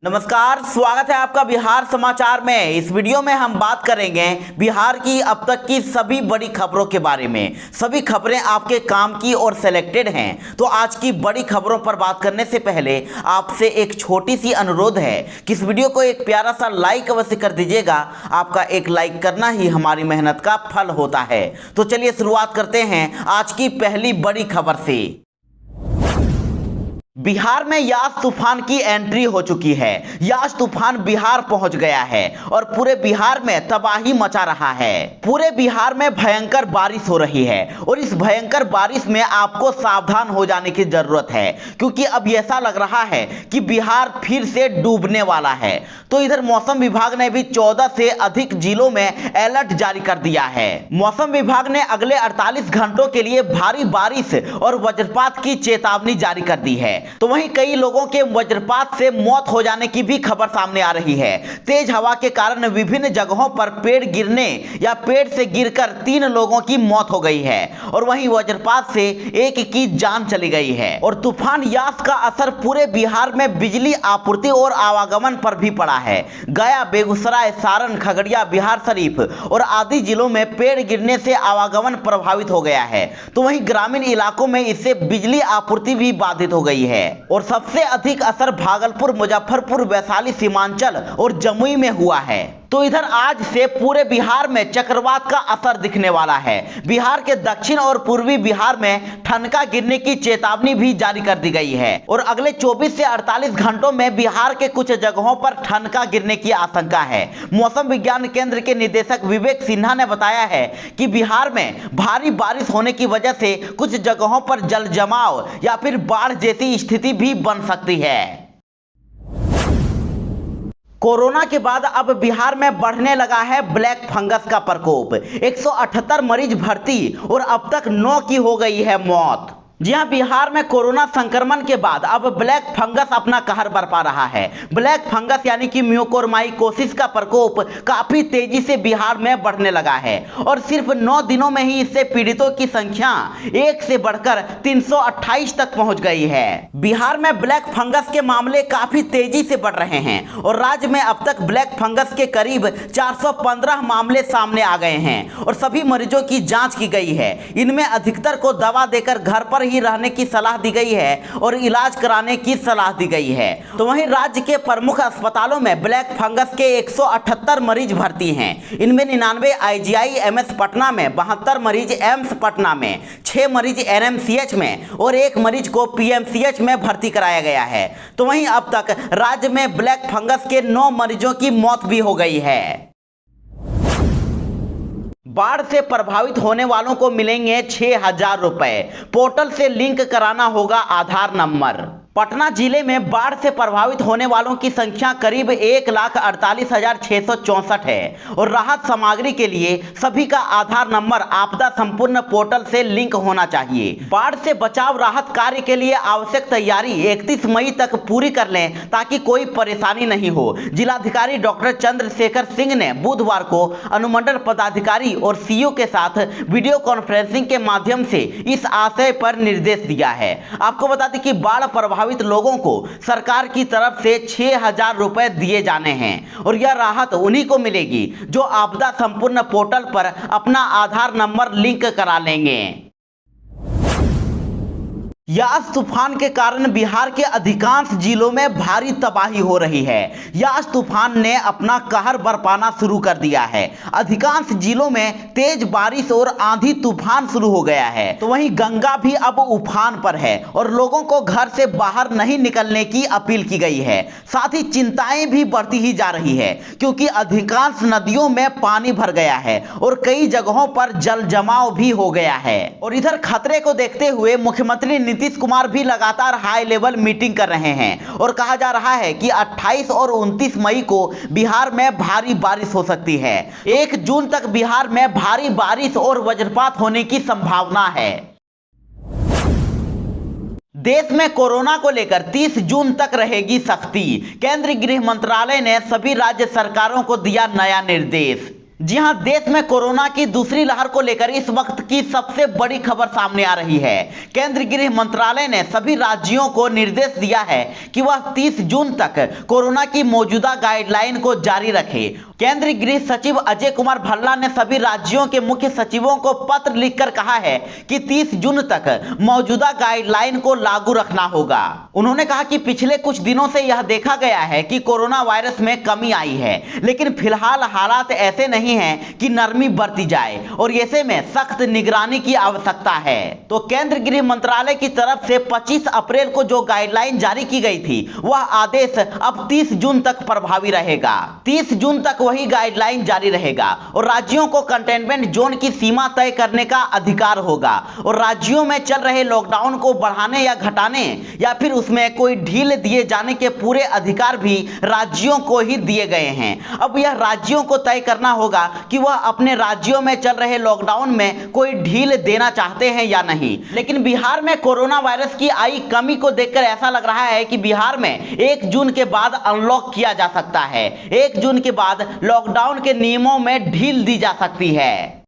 नमस्कार, स्वागत है आपका बिहार समाचार में। इस वीडियो में हम बात करेंगे बिहार की अब तक की सभी बड़ी खबरों के बारे में। सभी खबरें आपके काम की और सिलेक्टेड हैं। तो आज की बड़ी खबरों पर बात करने से पहले आपसे एक छोटी सी अनुरोध है कि इस वीडियो को एक प्यारा सा लाइक अवश्य कर दीजिएगा। आपका एक लाइक करना ही हमारी मेहनत का फल होता है। तो चलिए शुरुआत करते हैं आज की पहली बड़ी खबर से। बिहार में यास तूफान की एंट्री हो चुकी है। यास तूफान बिहार पहुंच गया है और पूरे बिहार में तबाही मचा रहा है। पूरे बिहार में भयंकर बारिश हो रही है और इस भयंकर बारिश में आपको सावधान हो जाने की जरूरत है, क्योंकि अब ऐसा लग रहा है कि बिहार फिर से डूबने वाला है। तो इधर मौसम विभाग ने भी 14 से अधिक जिलों में अलर्ट जारी कर दिया है। मौसम विभाग ने अगले 48 घंटों के लिए भारी बारिश और वज्रपात की चेतावनी जारी कर दी है। तो वहीं कई लोगों के वज्रपात से मौत हो जाने की भी खबर सामने आ रही है। तेज हवा के कारण विभिन्न जगहों पर पेड़ गिरने या पेड़ से गिरकर 3 लोगों की मौत हो गई है और वहीं वज्रपात से एक की जान चली गई है। और तूफान यास का असर पूरे बिहार में बिजली आपूर्ति और आवागमन पर भी पड़ा है। गया, बेगूसराय, सारण, खगड़िया, बिहारशरीफ और आदि जिलों में पेड़ गिरने से आवागमन प्रभावित हो गया है। तो वहीं ग्रामीण इलाकों में इससे बिजली आपूर्ति भी बाधित हो गई है और सबसे अधिक असर भागलपुर, मुजफ्फरपुर, वैशाली, सीमांचल और जमुई में हुआ है। तो इधर आज से पूरे बिहार में चक्रवात का असर दिखने वाला है। बिहार के दक्षिण और पूर्वी बिहार में ठनका गिरने की चेतावनी भी जारी कर दी गई है और अगले 24 से 48 घंटों में बिहार के कुछ जगहों पर ठनका गिरने की आशंका है। मौसम विज्ञान केंद्र के निदेशक विवेक सिन्हा ने बताया है कि बिहार में भारी बारिश होने की वजह से कुछ जगहों पर जल जमाव या फिर बाढ़ जैसी स्थिति भी बन सकती है। कोरोना के बाद अब बिहार में बढ़ने लगा है ब्लैक फंगस का प्रकोप। 178 मरीज भर्ती और अब तक 9 की हो गई है मौत। जी हां, बिहार में कोरोना संक्रमण के बाद अब ब्लैक फंगस अपना कहर बरपा रहा है। ब्लैक फंगस यानी कि म्यूकोरमाइकोसिस का प्रकोप काफी तेजी से बिहार में बढ़ने लगा है और सिर्फ 9 दिनों में ही इससे पीड़ितों की संख्या 1 से बढ़कर 328 तक पहुंच गई है। बिहार में ब्लैक फंगस के मामले काफी तेजी से बढ़ रहे हैं और राज्य में अब तक ब्लैक फंगस के करीब 415 मामले सामने आ गए हैं और सभी मरीजों की जांच की गई है। इनमें अधिकतर को दवा देकर घर पर ही रहने की सलाह दी गई है और इलाज कराने की सलाह दी गई है। तो वहीं राज्य के प्रमुख अस्पतालों में ब्लैक फंगस के 178 मरीज भर्ती हैं। इनमें 99 IGI-MS पटना में, 72 मरीज एम्स पटना में, 6 मरीज NMCH में और 1 मरीज को PMCH में भर्ती कराया गया है। तो वहीं अब तक राज्य में ब्लैक फंगस के 9 मरीजों की मौत भी हो गई है। बाढ़ से प्रभावित होने वालों को मिलेंगे 6,000 रुपए। पोर्टल से लिंक कराना होगा आधार नंबर। पटना जिले में बाढ़ से प्रभावित होने वालों की संख्या करीब 1,48,664 है और राहत सामग्री के लिए सभी का आधार नंबर आपदा संपूर्ण पोर्टल से लिंक होना चाहिए। बाढ़ से बचाव राहत कार्य के लिए आवश्यक तैयारी 31 मई तक पूरी कर लें ताकि कोई परेशानी नहीं हो। जिलाधिकारी डॉक्टर चंद्रशेखर सिंह ने बुधवार को अनुमंडल पदाधिकारी और सीईओ के साथ वीडियो कॉन्फ्रेंसिंग के माध्यम से इस आशय पर निर्देश दिया है। आपको बता दें कि बाढ़ प्रभावित लोगों को सरकार की तरफ से 6,000 रुपए दिए जाने हैं और यह राहत उन्हीं को मिलेगी जो आपदा संपूर्ण पोर्टल पर अपना आधार नंबर लिंक करा लेंगे। यास तूफान के कारण बिहार के अधिकांश जिलों में भारी तबाही हो रही है। यास तूफान ने अपना कहर बरपाना शुरू कर दिया है। अधिकांश जिलों में तेज बारिश और आंधी तूफान शुरू हो गया है। तो वहीं गंगा भी अब उफान पर है और लोगों को घर से बाहर नहीं निकलने की अपील की गई है। साथ ही चिंताएं भी बढ़ती ही जा रही है क्योंकि अधिकांश नदियों में पानी भर गया है और कई जगहों पर जल जमाव भी हो गया है। और इधर खतरे को देखते हुए मुख्यमंत्री नीतीश कुमार भी लगातार हाई लेवल मीटिंग कर रहे हैं और कहा जा रहा है कि 28 और 29 मई को बिहार में भारी बारिश हो सकती है। 1 जून तक बिहार में भारी बारिश और वज्रपात होने की संभावना है। देश में कोरोना को लेकर 30 जून तक रहेगी सख्ती। केंद्रीय गृह मंत्रालय ने सभी राज्य सरकारों को दिया नया निर्देश। जी हां, देश में कोरोना की दूसरी लहर को लेकर इस वक्त की सबसे बड़ी खबर सामने आ रही है। केंद्रीय गृह मंत्रालय ने सभी राज्यों को निर्देश दिया है कि वह 30 जून तक कोरोना की मौजूदा गाइडलाइन को जारी रखे। केंद्रीय गृह सचिव अजय कुमार भल्ला ने सभी राज्यों के मुख्य सचिवों को पत्र लिखकर कहा है कि 30 जून तक मौजूदा गाइडलाइन को लागू रखना होगा। उन्होंने कहा कि पिछले कुछ दिनों से यह देखा गया है कि कोरोना वायरस में कमी आई है, लेकिन फिलहाल हालात ऐसे नहीं है कि नरमी बरती जाए और ऐसे में सख्त निगरानी की आवश्यकता है। तो केंद्रीय गृह मंत्रालय की तरफ से 25 अप्रैल को जो गाइडलाइन जारी की गई थी वह आदेश अब 30 जून तक प्रभावी रहेगा। 30 जून तक वही गाइडलाइन जारी रहेगा और राज्यों को कंटेनमेंट जोन की सीमा तय करने का अधिकार होगा और राज्यों में चल रहे लॉकडाउन को बढ़ाने या घटाने या फिर उसमें कोई ढील दिए जाने के पूरे अधिकार भी राज्यों को ही दिए गए हैं। अब यह राज्यों को तय करना होगा कि वह अपने राज्यों में चल रहे लॉकडाउन में कोई ढील देना चाहते हैं या नहीं। लेकिन बिहार में कोरोना वायरस की आई कमी को देखकर ऐसा लग रहा है कि बिहार में 1 जून के बाद अनलॉक किया जा सकता है। 1 जून के बाद लॉकडाउन के नियमों में ढील दी जा सकती है।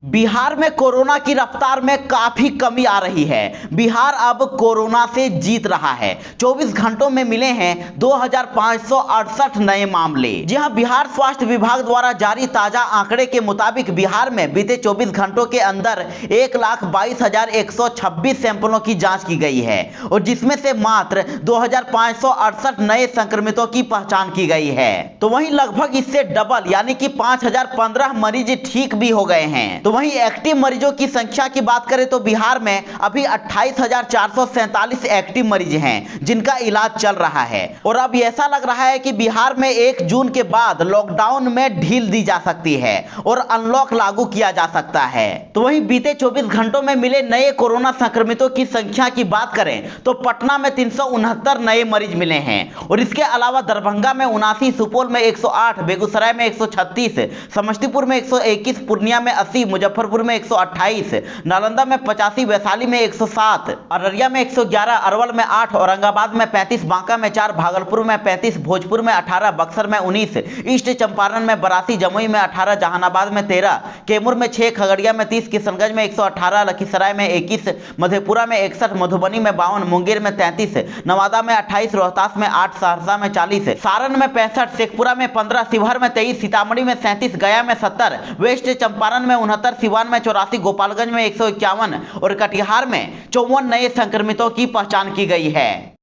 बिहार में कोरोना की रफ्तार में काफी कमी आ रही है। बिहार अब कोरोना से जीत रहा है। 24 घंटों में मिले हैं 2568 नए मामले। जी हां, बिहार स्वास्थ्य विभाग द्वारा जारी ताजा आंकड़े के मुताबिक बिहार में बीते 24 घंटों के अंदर 1,22,126 सैंपलों की जांच की गई है और जिसमें से मात्र 2568 नए संक्रमितों की पहचान की गई है। तो वहीं लगभग इससे डबल यानी कि 5015 मरीज ठीक भी हो गए हैं। तो वहीं एक्टिव मरीजों की संख्या की बात करें तो बिहार में अभी 28,447 एक्टिव मरीज हैं जिनका इलाज चल रहा है और अब ऐसा लग रहा है कि बिहार में 1 जून के बाद लॉकडाउन में ढील दी जा सकती है और अनलॉक लागू किया जा सकता है। तो वहीं बीते 24 घंटों में मिले नए कोरोना संक्रमितों की संख्या की बात करें तो पटना में 369 नए मरीज मिले हैं और इसके अलावा दरभंगा में 79, सुपौल में 108, बेगूसराय में 136, समस्तीपुर में 121, पूर्णिया में 80, मुजफ्फरपुर में 128, नालंदा में 85, वैशाली में 107, अररिया में 111, अरवल में 8, औरंगाबाद में 35, बांका में 4, भागलपुर में 35, भोजपुर में 18, बक्सर में 19, ईस्ट चंपारण में 82, जमुई में 18, जहानाबाद में 13, कैमूर में 6, खगड़िया में 30, किशनगंज में 118, लखीसराय में 21, मधेपुरा में 61, मधुबनी में 52, मुंगेर में 33, नवादा में 28, रोहतास में 8, सहरसा में 40, सारण में 65, शेखपुरा में 15, शिवहर में 23, सीतामढ़ी में 37, गया में 70, वेस्ट चंपारण में 69, सिवान में 84, गोपालगंज में 151 और कटिहार में 54 नए संक्रमितों की पहचान की गई है।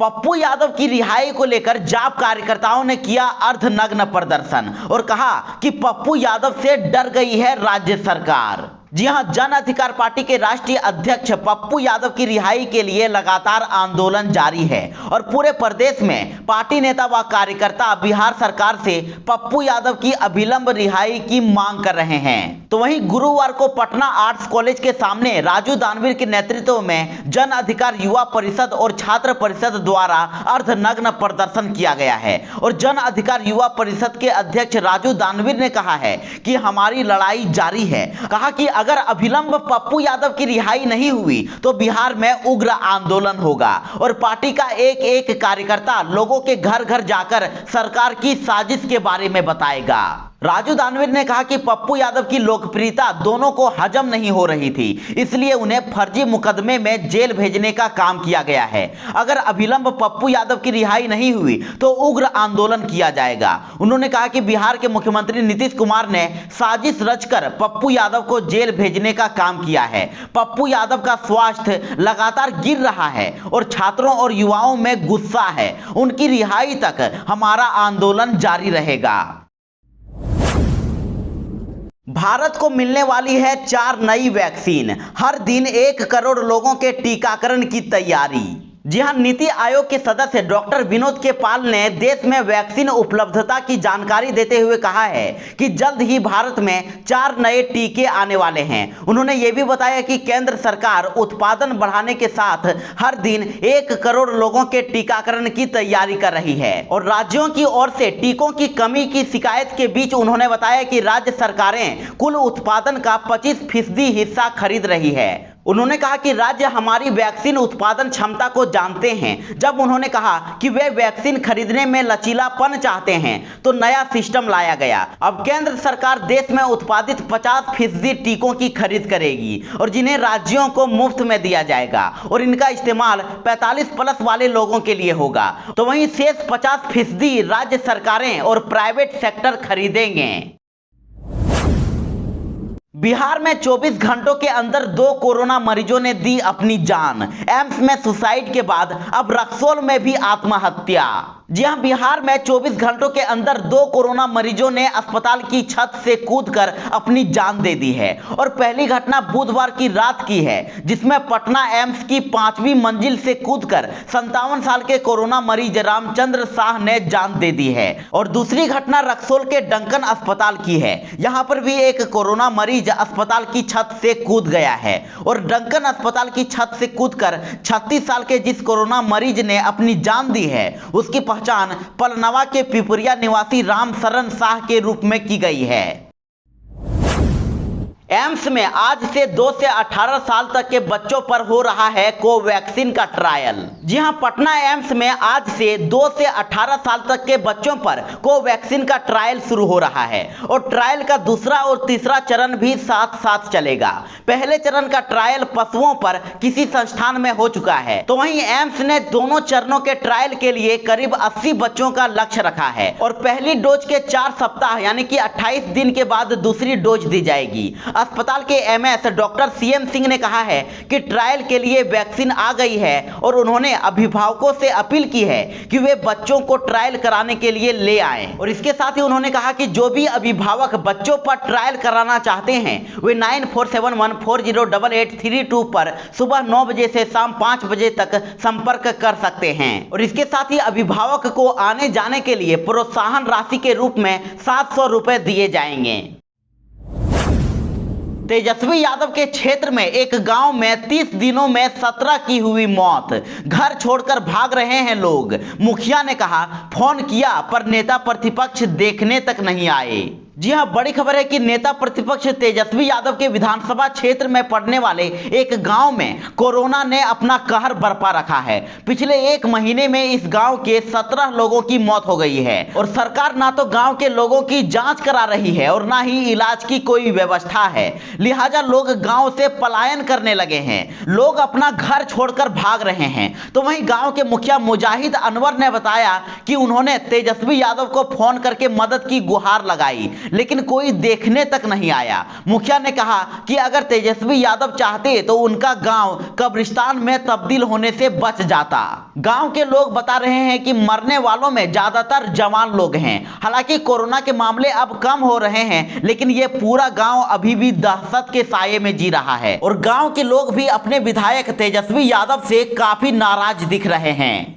पप्पू यादव की रिहाई को लेकर जाप कार्यकर्ताओं ने किया अर्धनग्न प्रदर्शन और कहा कि पप्पू यादव से डर गई है राज्य सरकार। जी हां, जन अधिकार पार्टी के राष्ट्रीय अध्यक्ष पप्पू यादव की रिहाई के लिए लगातार आंदोलन जारी है और पूरे प्रदेश में पार्टी नेता व कार्यकर्ता बिहार सरकार से पप्पू यादव की अविलंब रिहाई की मांग कर रहे हैं। तो वहीं गुरुवार को पटना आर्ट्स कॉलेज के सामने राजू दानवीर के नेतृत्व में जन अधिकार युवा परिषद और छात्र परिषद द्वारा अर्धनग्न प्रदर्शन किया गया है और जन अधिकार युवा परिषद के अध्यक्ष राजू दानवीर ने कहा है कि हमारी लड़ाई जारी है। कहा कि अगर अविलंब पप्पू यादव की रिहाई नहीं हुई तो बिहार में उग्र आंदोलन होगा और पार्टी का एक एक कार्यकर्ता लोगों के घर घर जाकर सरकार की साजिश के बारे में बताएगा। राजू दानवीर ने कहा कि पप्पू यादव की लोकप्रियता दोनों को हजम नहीं हो रही थी, इसलिए उन्हें फर्जी मुकदमे में जेल भेजने का काम किया गया है। अगर अविलंब पप्पू यादव की रिहाई नहीं हुई तो उग्र आंदोलन किया जाएगा। उन्होंने कहा कि बिहार के मुख्यमंत्री नीतीश कुमार ने साजिश रचकर पप्पू यादव को जेल भेजने का काम किया है। पप्पू यादव का स्वास्थ्य लगातार गिर रहा है और छात्रों और युवाओं में गुस्सा है। उनकी रिहाई तक हमारा आंदोलन जारी रहेगा। भारत को मिलने वाली है 4 नई वैक्सीन। हर दिन 1 करोड़ लोगों के टीकाकरण की तैयारी। जी हां, नीति आयोग के सदस्य डॉक्टर विनोद के पाल ने देश में वैक्सीन उपलब्धता की जानकारी देते हुए कहा है कि जल्द ही भारत में 4 नए टीके आने वाले हैं। उन्होंने ये भी बताया कि केंद्र सरकार उत्पादन बढ़ाने के साथ हर दिन 1 करोड़ लोगों के टीकाकरण की तैयारी कर रही है और राज्यों की ओर से टीकों की कमी की शिकायत के बीच उन्होंने बताया कि राज्य सरकारें कुल उत्पादन का 25% हिस्सा खरीद रही है। उन्होंने कहा कि राज्य हमारी वैक्सीन उत्पादन क्षमता को जानते हैं। जब उन्होंने कहा कि वे वैक्सीन खरीदने में लचीलापन चाहते हैं तो नया सिस्टम लाया गया। अब केंद्र सरकार देश में उत्पादित 50% टीकों की खरीद करेगी और जिन्हें राज्यों को मुफ्त में दिया जाएगा और इनका इस्तेमाल 45+ वाले लोगों के लिए होगा। तो वहीं शेष 50% राज्य सरकारें और प्राइवेट सेक्टर खरीदेंगे। बिहार में 24 घंटों के अंदर 2 कोरोना मरीजों ने दी अपनी जान। एम्स में सुसाइड के बाद अब रक्सौल में भी आत्महत्या। जी हां, बिहार में 24 घंटों के अंदर 2 कोरोना मरीजों ने अस्पताल की छत से कूदकर अपनी जान दे दी है और पहली घटना बुधवार की रात की है, जिसमें पटना एम्स की 5वीं मंजिल से कूदकर 57 साल के कोरोना मरीज रामचंद्र शाह ने जान दे दी है। और दूसरी घटना रक्सौल के डंकन अस्पताल की है। यहां पर भी एक कोरोना मरीज अस्पताल की छत से कूद गया है और डंकन अस्पताल की छत से कूदकर 36 साल के जिस कोरोना मरीज ने अपनी जान दी है उसकी पहचान पलनवा के पिपरिया निवासी रामशरण शाह के रूप में की गई है। एम्स में आज से 2 से 18 साल तक के बच्चों पर हो रहा है कोवैक्सीन का ट्रायल। जी हां, पटना एम्स में आज से 2 से 18 साल तक के बच्चों पर कोवैक्सीन का ट्रायल शुरू हो रहा है और ट्रायल का दूसरा और तीसरा चरण भी साथ साथ चलेगा। पहले चरण का ट्रायल पशुओं पर किसी संस्थान में हो चुका है, तो वहीं एम्स ने दोनों चरणों के ट्रायल के लिए करीब 80 बच्चों का लक्ष्य रखा है और पहली डोज के 4 सप्ताह यानी कि 28 दिन के बाद दूसरी डोज दी जाएगी। अस्पताल के एमएस डॉक्टर सीएम सिंह ने कहा है कि ट्रायल के लिए वैक्सीन आ गई है और उन्होंने अभिभावकों से अपील की है कि वे बच्चों को ट्रायल कराने के लिए ले आएं। और इसके साथ ही उन्होंने कहा कि जो भी अभिभावक बच्चों पर ट्रायल कराना चाहते हैं वे 9471408832 पर सुबह 9 बजे से शाम 5 बजे तक संपर्क कर सकते हैं। और इसके साथ ही अभिभावक को आने जाने के लिए प्रोत्साहन राशि के रूप में 700 रुपए दिए जाएंगे। तेजस्वी यादव के क्षेत्र में एक गांव में 30 दिनों में 17 की हुई मौत। घर छोड़कर भाग रहे हैं लोग। मुखिया ने कहा फोन किया पर नेता प्रतिपक्ष देखने तक नहीं आए। जी हां, बड़ी खबर है कि नेता प्रतिपक्ष तेजस्वी यादव के विधानसभा क्षेत्र में पड़ने वाले एक गांव में कोरोना ने अपना कहर बरपा रखा है। पिछले 1 महीने में इस गांव के 17 लोगों की मौत हो गई है और सरकार ना तो गांव के लोगों की जांच करा रही है और ना ही इलाज की कोई व्यवस्था है। लिहाजा लोग गांव से पलायन करने लगे हैं। लोग अपना घर छोड़कर भाग रहे हैं। तो वहीं गांव के मुखिया मुजाहिद अनवर ने बताया कि उन्होंने तेजस्वी यादव को फोन करके मदद की गुहार लगाई, लेकिन कोई देखने तक नहीं आया। मुखिया ने कहा कि अगर तेजस्वी यादव चाहते तो उनका गांव कब्रिस्तान में तब्दील होने से बच जाता। गांव के लोग बता रहे हैं कि मरने वालों में ज्यादातर जवान लोग हैं। हालांकि कोरोना के मामले अब कम हो रहे हैं, लेकिन यह पूरा गांव अभी भी दहशत के साये में जी रहा है और गांव के लोग भी अपने विधायक तेजस्वी यादव से काफी नाराज दिख रहे हैं।